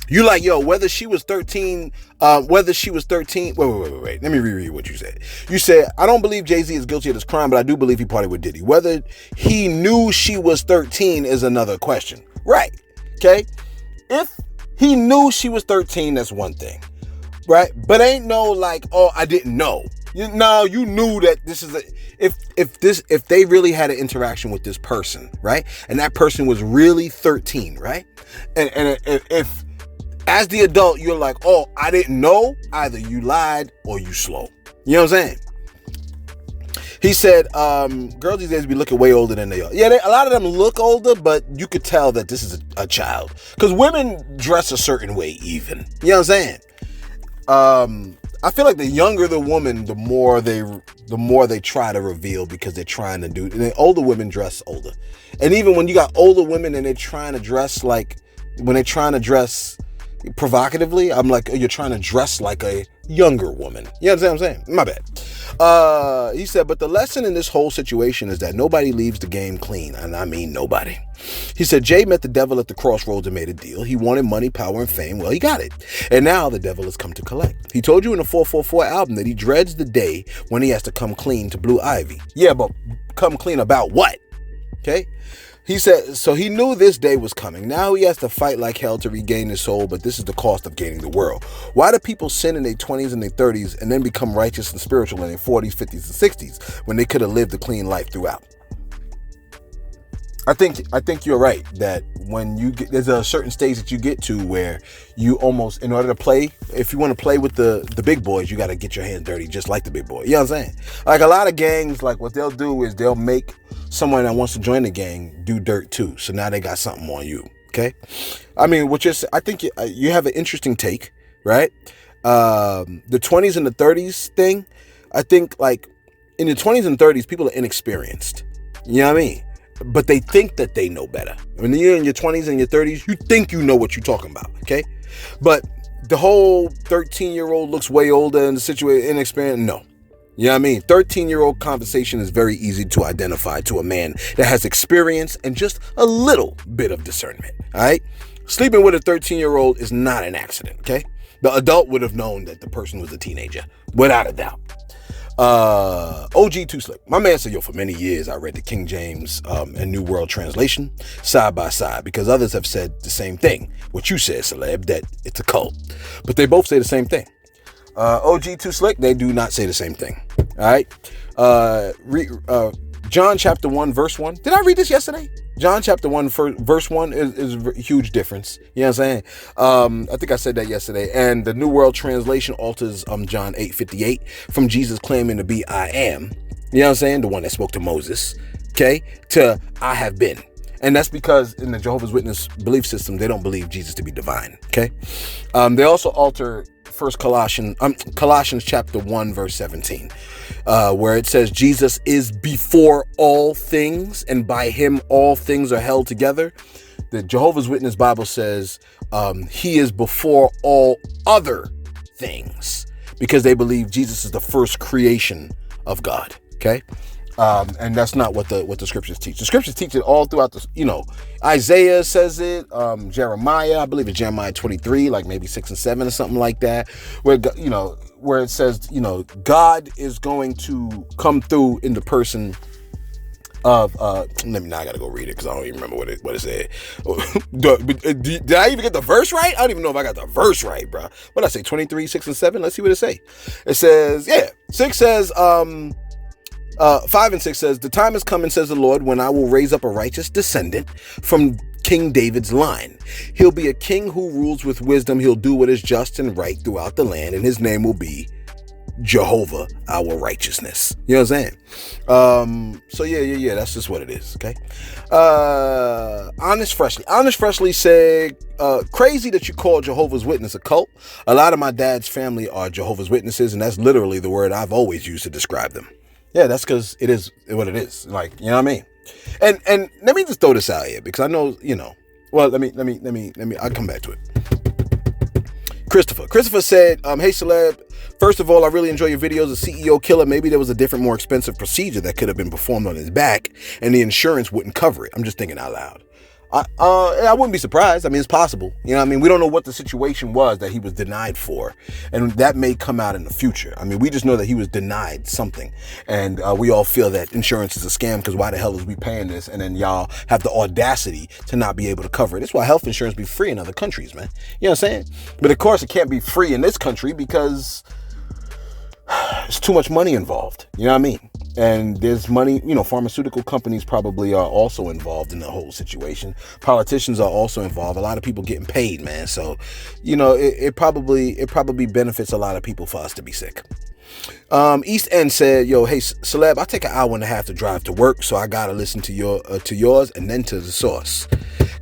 you like, yo, whether she was 13, wait. Let me reread what you said. You said, I don't believe Jay-Z is guilty of this crime, but I do believe he partied with Diddy. Whether he knew she was 13 is another question. Right. Okay. If he knew she was 13, that's one thing. Right. But ain't no like, oh, I didn't know. You knew that this is if they really had an interaction with this person, right? And that person was really 13, right? And if as the adult, you're like, oh, I didn't know, either you lied or you slow. You know what I'm saying? He said, girls these days be looking way older than they are. Yeah, a lot of them look older, but you could tell that this is a child. Because women dress a certain way even. You know what I'm saying? I feel like the younger the woman, the more they try to reveal because they're trying to do. And then older women dress older, and even when you got older women and they're trying to dress provocatively, I'm like, oh, you're trying to dress like a younger woman. You know what I'm saying? My bad. He said, but the lesson in this whole situation is that nobody leaves the game clean, and I mean nobody. He said, Jay met the devil at the crossroads and made a deal. He wanted money, power, and fame. Well, he got it. And now the devil has come to collect. He told you in the 444 album that he dreads the day when he has to come clean to Blue Ivy. Yeah, but come clean about what? Okay? He said, so he knew this day was coming. Now he has to fight like hell to regain his soul, but this is the cost of gaining the world. Why do people sin in their 20s and their 30s and then become righteous and spiritual in their 40s, 50s, and 60s when they could have lived a clean life throughout? I think you're right that when you get, there's a certain stage that you get to where you almost, in order to play, if you want to play with the big boys, you got to get your hands dirty just like the big boy. You know what I'm saying? Like a lot of gangs, like what they'll do is they'll make someone that wants to join the gang do dirt too. So now they got something on you. Okay. I mean, I think you have an interesting take, right? The 20s and the 30s thing. I think like in the 20s and 30s, people are inexperienced. You know what I mean? But they think that they know better. When you're in your 20s and your 30s, you think you know what you're talking about, okay? But the whole 13-year-old looks way older and the situation inexperienced, no. You know what I mean? 13-year-old conversation is very easy to identify to a man that has experience and just a little bit of discernment, all right? Sleeping with a 13-year-old is not an accident, okay? The adult would have known that the person was a teenager, without a doubt. OG Too Slick. My man said, yo, for many years I read the King James and New World Translation side by side because others have said the same thing. What you said, Celeb, that it's a cult. But they both say the same thing. OG Too Slick, they do not say the same thing. All right. John chapter 1 verse 1. Did I read this yesterday? John chapter 1 verse 1 is a huge difference. You know what I'm saying? I think I said that yesterday. And the New World Translation alters John 8:58 from Jesus claiming to be I am. You know what I'm saying? The one that spoke to Moses. Okay? To I have been. And that's because in the Jehovah's Witness belief system, they don't believe Jesus to be divine. Okay? They also alter Colossians chapter 1 verse 17, where it says Jesus is before all things and by him all things are held together. The Jehovah's Witness Bible says he is before all other things because they believe Jesus is the first creation of God. Okay. And that's not what the scriptures teach. The scriptures teach it all throughout the, Isaiah says it, Jeremiah, I believe it's Jeremiah 23, like maybe 6 and 7 or something like that, where, where it says, God is going to come through in the person of, now I gotta go read it because I don't even remember what it said. Did I even get the verse right? I don't even know if I got the verse right, bro. What did I say, 23, 6 and 7? Let's see what it say. It says, 6 says, 5 and 6 says, the time is coming, says the Lord, when I will raise up a righteous descendant from King David's line. He'll be a king who rules with wisdom. He'll do what is just and right throughout the land, and his name will be Jehovah, our righteousness. You know what I'm saying? So yeah, that's just what it is. Okay. Honest Freshly said, crazy that you call Jehovah's Witness a cult. A lot of my dad's family are Jehovah's Witnesses, and that's literally the word I've always used to describe them. Yeah, that's because it is what it is. Like, you know what I mean? And let me just throw this out here because I know, well, let me, I'll come back to it. Christopher said, hey, Celeb, first of all, I really enjoy your videos. A CEO killer, maybe there was a different, more expensive procedure that could have been performed on his back and the insurance wouldn't cover it. I'm just thinking out loud. I wouldn't be surprised. I mean, it's possible. You know what I mean? We don't know what the situation was that he was denied for. And that may come out in the future. I mean, we just know that he was denied something. And we all feel that insurance is a scam because why the hell is we paying this? And then y'all have the audacity to not be able to cover it. That's why health insurance be free in other countries, man. You know what I'm saying? But of course, it can't be free in this country because it's too much money involved. You know what I mean? And there's money, pharmaceutical companies probably are also involved in the whole situation. Politicians are also involved. A lot of people getting paid, man. So, it probably benefits a lot of people for us to be sick. East End said, yo, hey, Celeb, I take an hour and a half to drive to work, so I gotta listen to yours and then to the source.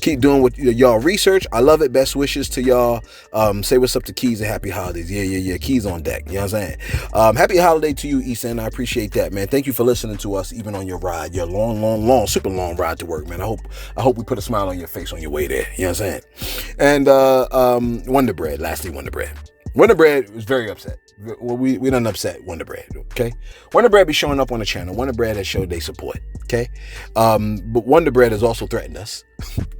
Keep doing what y'all research. I love it. Best wishes to y'all. Say what's up to Keys and happy holidays. Yeah. Keys on deck. You know what I'm saying? Happy holiday to you, East End. I appreciate that, man. Thank you for listening to us, even on your ride, your long, super long ride to work, man. I hope we put a smile on your face on your way there. You know what I'm saying? And Wonder Bread. Lastly, Wonder Bread. Wonder Bread was very upset. Well, we done upset Wonder Bread, okay? Wonder Bread be showing up on the channel. Wonder Bread has showed they support, okay? But Wonder Bread has also threatened us.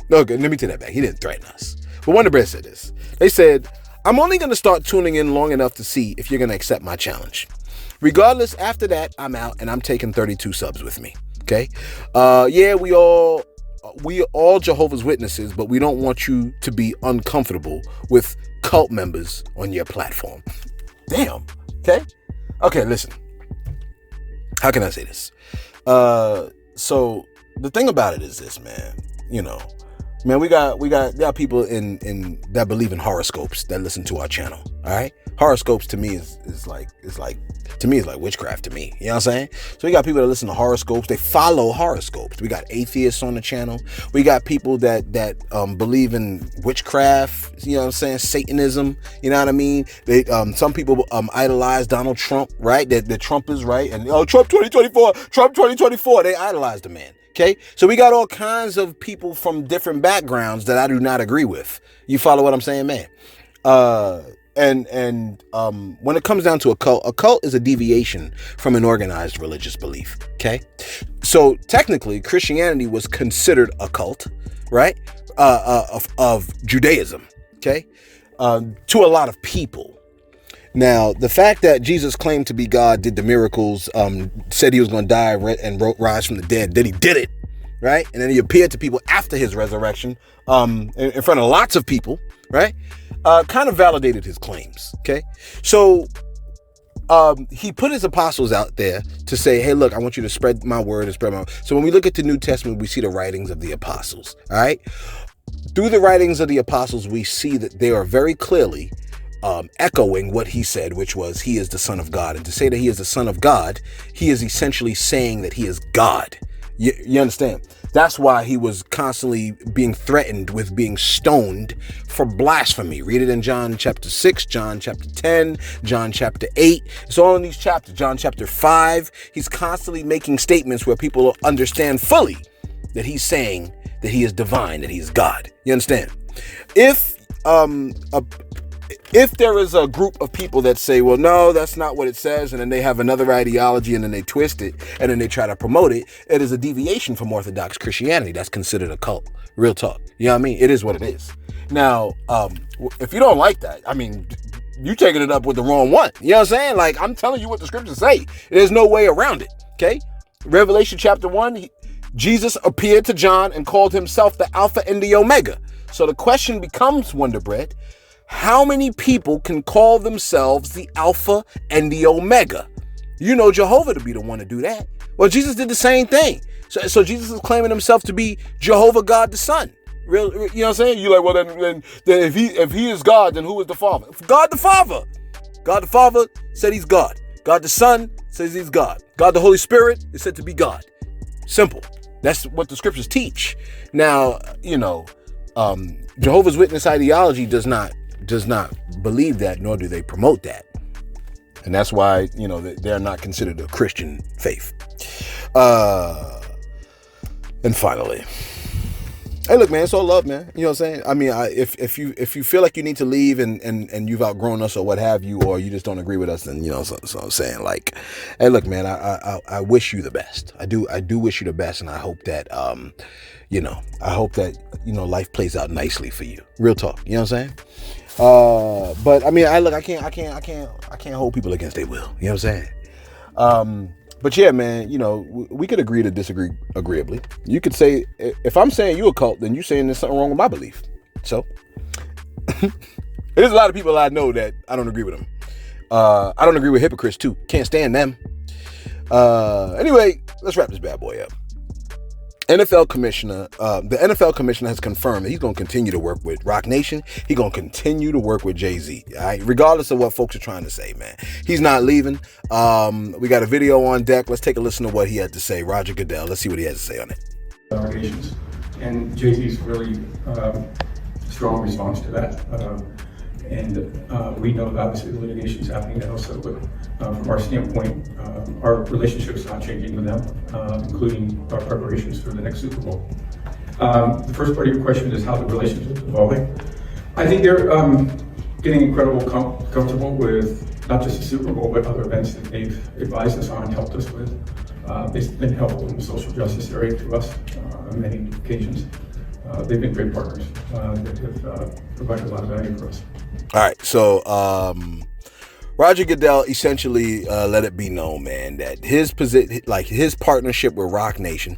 No, okay, let me take that back. He didn't threaten us. But Wonder Bread said this. They said, I'm only going to start tuning in long enough to see if you're going to accept my challenge. Regardless, after that, I'm out and I'm taking 32 subs with me, okay? Yeah, we are all Jehovah's Witnesses, but we don't want you to be uncomfortable with cult members on your platform. Damn. Okay, listen. How can I say this? So the thing about it is this, man. Man, we got people in that believe in horoscopes that listen to our channel. All right, horoscopes to me is like witchcraft to me. You know what I'm saying? So we got people that listen to horoscopes. They follow horoscopes. We got atheists on the channel. We got people that believe in witchcraft. You know what I'm saying? Satanism. You know what I mean? They some people idolize Donald Trump, right? That Trump is right, and Trump 2024. They idolize the man. Okay, so we got all kinds of people from different backgrounds that I do not agree with. You follow what I'm saying, man? And when it comes down to a cult is a deviation from an organized religious belief. Okay, so technically Christianity was considered a cult, right? Of Judaism. Okay, to a lot of people. Now, the fact that Jesus claimed to be God, did the miracles, said he was going to die and rise from the dead, then he did it, right? And then he appeared to people after his resurrection, in front of lots of people, right? Kind of validated his claims, okay? So he put his apostles out there to say, hey, look, I want you to spread my word and spread my... So when we look at the New Testament, we see the writings of the apostles, all right? Through the writings of the apostles, we see that they are very clearly echoing what he said, which was he is the Son of God. And to say that he is the Son of God, he is essentially saying that he is God. You understand? That's why he was constantly being threatened with being stoned for blasphemy. Read it in John chapter 6, John chapter 10, John chapter 8. It's all in these chapters. John chapter 5. He's constantly making statements where people understand fully that he's saying that he is divine, that he is God. You understand? If if there is a group of people that say, well, no, that's not what it says, and then they have another ideology and then they twist it and then they try to promote it, it is a deviation from Orthodox Christianity. That's considered a cult. Real talk. You know what I mean? It is what it is. Now, if you don't like that, I mean, you taking it up with the wrong one. You know what I'm saying? Like, I'm telling you what the scriptures say. There's no way around it. Okay? Revelation chapter 1, Jesus appeared to John and called himself the Alpha and the Omega. So the question becomes, Wonder Bread, how many people can call themselves the Alpha and the Omega? You know Jehovah to be the one to do that. Well, Jesus did the same thing. So Jesus is claiming himself to be Jehovah God the Son. Real, you know what I'm saying? You're like, well, then if he is God, then who is the Father? God the Father. God the Father said he's God. God the Son says he's God. God the Holy Spirit is said to be God. Simple. That's what the scriptures teach. Now, you know, Jehovah's Witness ideology does not believe that, nor do they promote that. And that's why, you know, they're not considered a Christian faith. And finally, hey, look, man, it's all love, man. You know what I'm saying? I mean, if you feel like you need to leave and you've outgrown us or what have you, or you just don't agree with us, then, you know, so I'm saying, like, hey, look, man, I wish you the best. I do wish you the best, and I hope that, you know, life plays out nicely for you. Real talk. You know what I'm saying? But I mean, I can't hold people against their will. You know what I'm saying? But yeah, man, you know, we could agree to disagree agreeably. You could say, if I'm saying you a cult, then you're saying there's something wrong with my belief. So there's a lot of people I know that I don't agree with them. I don't agree with hypocrites too. Can't stand them. Anyway, let's wrap this bad boy up. The NFL commissioner has confirmed that he's going to continue to work with Roc Nation. He's going to continue to work with Jay-Z, all right? Regardless of what folks are trying to say, man. He's not leaving. We got a video on deck. Let's take a listen to what he had to say. Roger Goodell. Let's see what he has to say on it. Allegations. And Jay-Z's really strong response to that. We know that obviously the litigation is happening now, so from our standpoint, our relationship's not changing with them, including our preparations for the next Super Bowl. The first part of your question is how the relationship is evolving. I think they're getting incredibly comfortable with not just the Super Bowl, but other events that they've advised us on and helped us with. They've been helpful in the social justice area to us on many occasions. They've been great partners that have provided a lot of value for us. All right, so Roger Goodell essentially let it be known, man, that his partnership with Roc Nation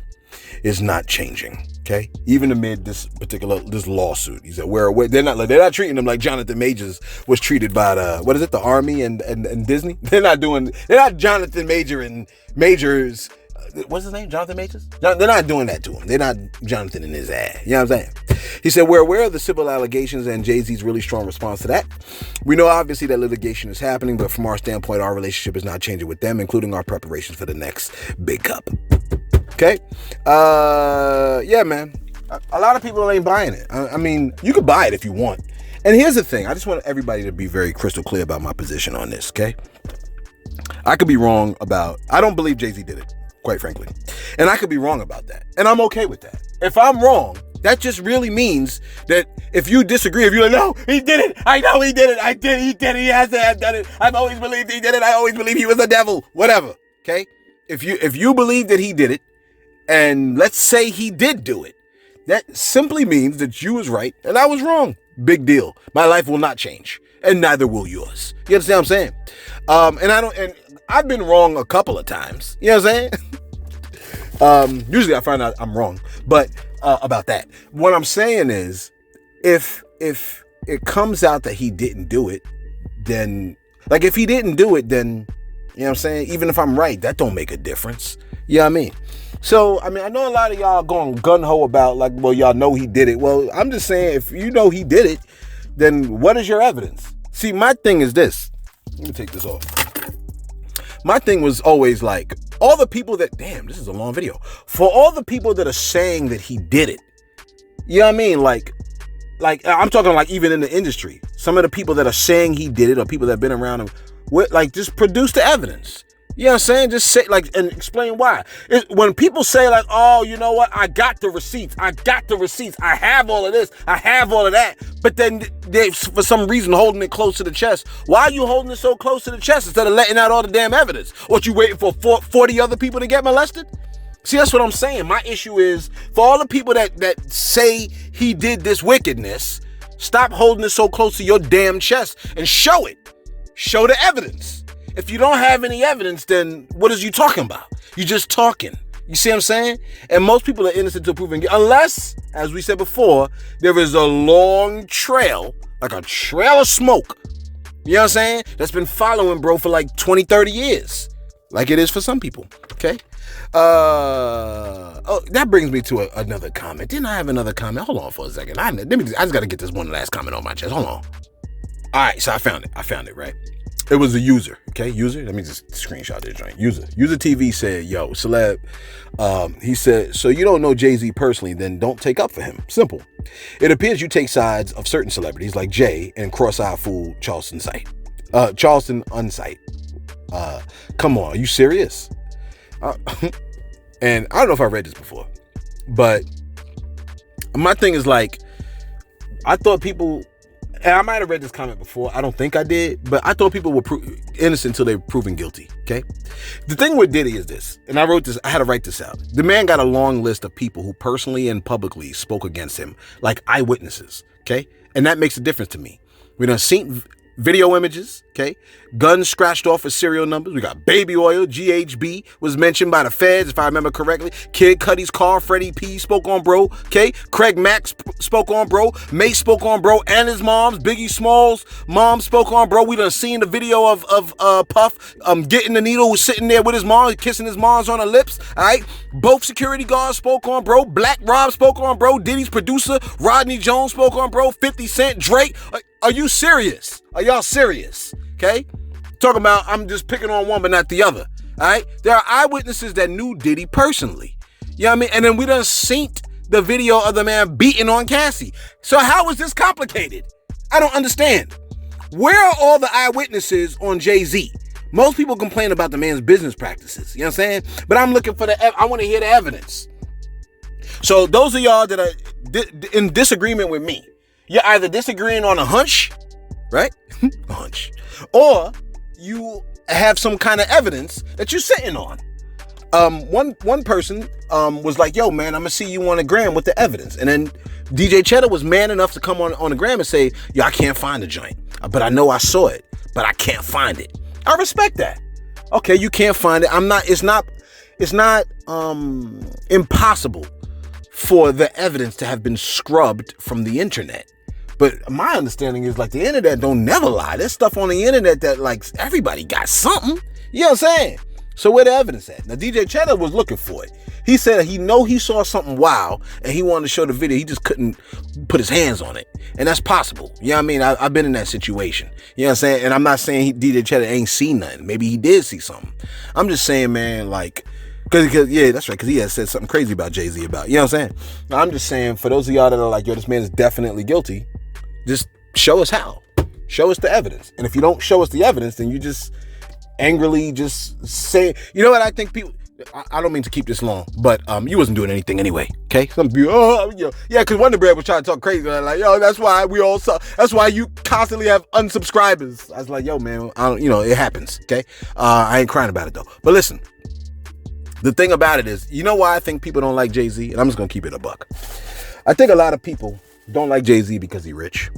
is not changing. Okay, even amid this lawsuit, he said, they're not treating him like Jonathan Majors was treated by the Army and Disney. They're not Jonathan Majors. What's his name? Jonathan Majors? They're not doing that to him. They're not Jonathan in his ass. You know what I'm saying? He said, we're aware of the civil allegations and Jay-Z's really strong response to that. We know obviously that litigation is happening, but from our standpoint, our relationship is not changing with them, including our preparations for the next big cup. Okay? Yeah, man. A lot of people ain't buying it. I mean, you could buy it if you want. And here's the thing. I just want everybody to be very crystal clear about my position on this, okay? I could be wrong I don't believe Jay-Z did it, quite frankly. And I could be wrong about that. And I'm okay with that. If I'm wrong, that just really means that if you disagree, if you're like, no, he did it. I know he did it. He did it. He has to have done it. I've always believed he did it. I always believed he was the devil. Whatever. Okay? If you believe that he did it, and let's say he did do it, that simply means that you was right and I was wrong. Big deal. My life will not change. And neither will yours. You understand what I'm saying? And I've been wrong a couple of times. You know what I'm saying? Usually I find out I'm wrong, but about that. What I'm saying is, if it comes out that he didn't do it, then, like, if he didn't do it, then, you know what I'm saying? Even if I'm right, that don't make a difference. You know what I mean? So, I mean, I know a lot of y'all going gun-ho about, like, well, y'all know he did it. Well, I'm just saying, if you know he did it, then what is your evidence? See, my thing is this. Let me take this off. My thing was always like, all the people that, damn, this is a long video. For all the people that are saying that he did it, you know what I mean? Like I'm talking like even in the industry, some of the people that are saying he did it or people that have been around him, like, just produce the evidence. You know what I'm saying? Just say, like, and explain why. When people say, like, oh, you know what? I got the receipts. I have all of this. I have all of that. But then they, for some reason, holding it close to the chest. Why are you holding it so close to the chest instead of letting out all the damn evidence? What, you waiting for 40 other people to get molested? See, that's what I'm saying. My issue is, for all the people that say he did this wickedness, stop holding it so close to your damn chest and show it. Show the evidence. If you don't have any evidence, then what is you talking about? You just talking. You see what I'm saying? And most people are innocent until proven guilty. Unless, as we said before, there is a long trail, like a trail of smoke. You know what I'm saying? That's been following, bro, for like 20, 30 years. Like it is for some people. Okay? Oh, that brings me to another comment. Didn't I have another comment? Hold on for a second. I just got to get this one last comment on my chest. Hold on. All right, so I found it, right? It was a user, okay? User, let me just screenshot this joint. User TV said, yo, Celeb, he said, so you don't know Jay-Z personally, then don't take up for him. Simple. It appears you take sides of certain celebrities like Jay and cross-eyed fool Charleston Unsight. Come on, are you serious? And I don't know if I read this before, but my thing is like, I thought people... And I might have read this comment before. I don't think I did, but I thought people were innocent until they were proven guilty. Okay. The thing with Diddy is this, and I had to write this out. The man got a long list of people who personally and publicly spoke against him, like eyewitnesses. Okay. And that makes a difference to me. We done seen video images. Okay. Guns scratched off with serial numbers. We got baby oil. GHB was mentioned by the feds, if I remember correctly. Kid Cudi's car. Freddie P spoke on bro. Okay. Craig Mack spoke on bro. Mace spoke on bro and his moms. Biggie Smalls' mom spoke on bro. We done seen the video of Puff getting the needle, was sitting there with his mom, kissing his mom's on her lips. All right. Both security guards spoke on bro. Black Rob spoke on bro. Diddy's producer Rodney Jones spoke on bro. 50 Cent, Drake. Are you serious? Are y'all serious? Okay. Talking about I'm just picking on one but not the other. All right. There are eyewitnesses that knew Diddy personally. You know what I mean? And then we done synced the video of the man beating on Cassie. So how is this complicated? I don't understand. Where are all the eyewitnesses on Jay-Z? Most people complain about the man's business practices. You know what I'm saying? But I'm looking for I want to hear the evidence. So those of y'all that are in disagreement with me, you're either disagreeing on a hunch, right? A hunch. Or you have some kind of evidence that you're sitting on. One person was like, yo, man, I'm going to see you on the gram with the evidence. And then DJ Cheddar was man enough to come on the gram and say, yo, I can't find the joint. But I know I saw it, but I can't find it. I respect that. Okay, you can't find it. It's not impossible for the evidence to have been scrubbed from the internet. But my understanding is like the internet don't never lie. There's stuff on the internet that like everybody got something. You know what I'm saying? So where the evidence at? Now DJ Cheddar was looking for it. He said he saw something wild and he wanted to show the video. He just couldn't put his hands on it. And that's possible. You know what I mean? I've been in that situation. You know what I'm saying? And I'm not saying DJ Cheddar ain't seen nothing. Maybe he did see something. I'm just saying, man, like, Cause yeah, that's right. Cause he had said something crazy about Jay-Z about, you know what I'm saying? I'm just saying for those of y'all that are like, yo, this man is definitely guilty. Just show us how. Show us the evidence. And if you don't show us the evidence, then you just angrily just say, you know what? I think people, I don't mean to keep this long, but you wasn't doing anything anyway. Okay. Some people, yeah, cause Wonder Bread was trying to talk crazy. Like, yo, that's why we all saw. That's why you constantly have unsubscribers. I was like, yo, man, it happens. Okay. I ain't crying about it though. But listen. The thing about it is, you know why I think people don't like Jay-Z? And I'm just going to keep it a buck. I think a lot of people don't like Jay-Z because he's rich.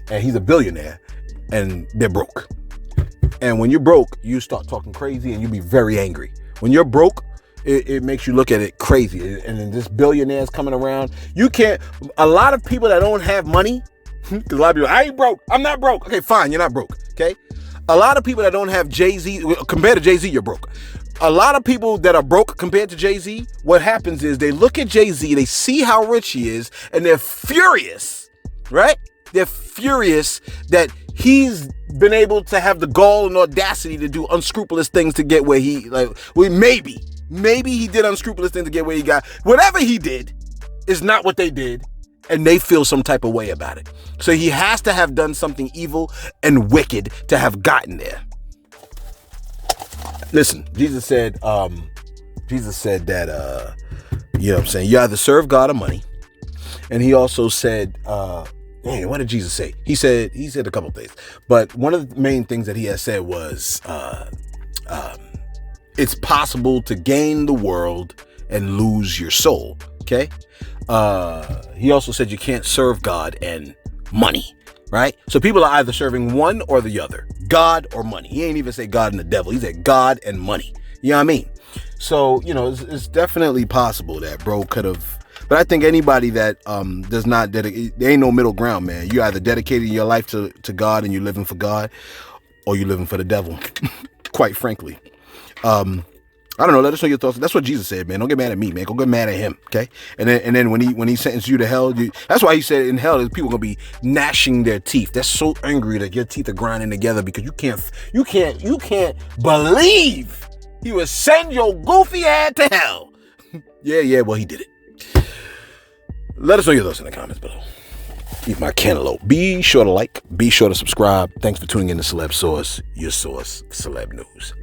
And he's a billionaire. And they're broke. And when you're broke, you start talking crazy and you be very angry. When you're broke, it makes you look at it crazy. And then this billionaire's coming around. A lot of people that don't have money, because a lot of people, I ain't broke. I'm not broke. Okay, fine, you're not broke. Okay? A lot of people that don't have Jay-Z, compared to Jay-Z, you're broke. A lot of people that are broke compared to Jay-Z, what happens is they look at Jay-Z, they see how rich he is, and they're furious, right? They're furious that he's been able to have the gall and audacity to do unscrupulous things to get where maybe he did unscrupulous things to get where he got. Whatever he did is not what they did, and they feel some type of way about it. So he has to have done something evil and wicked to have gotten there. Listen, Jesus said that, you know what I'm saying, you either serve God or money. And he also said, what did Jesus say? He said a couple of things. But one of the main things that he has said was, it's possible to gain the world and lose your soul. Okay. He also said you can't serve God and money. Right? So people are either serving one or the other, God or money. He ain't even say God and the devil. He said God and money. You know what I mean? So, you know, it's definitely possible that bro could have, but I think anybody that does not dedicate, there ain't no middle ground, man. You either dedicating your life to God and you're living for God, or you're living for the devil, quite frankly. I don't know. Let us know your thoughts. That's what Jesus said, man. Don't get mad at me, man. Go get mad at him, okay? And then when he sentenced you to hell, that's why he said in hell, people gonna be gnashing their teeth. They're so angry that your teeth are grinding together because you can't believe he would send your goofy ass to hell. Yeah. Well, he did it. Let us know your thoughts in the comments below. Eat my cantaloupe. Be sure to like. Be sure to subscribe. Thanks for tuning in to Celeb Source, your source for celeb news.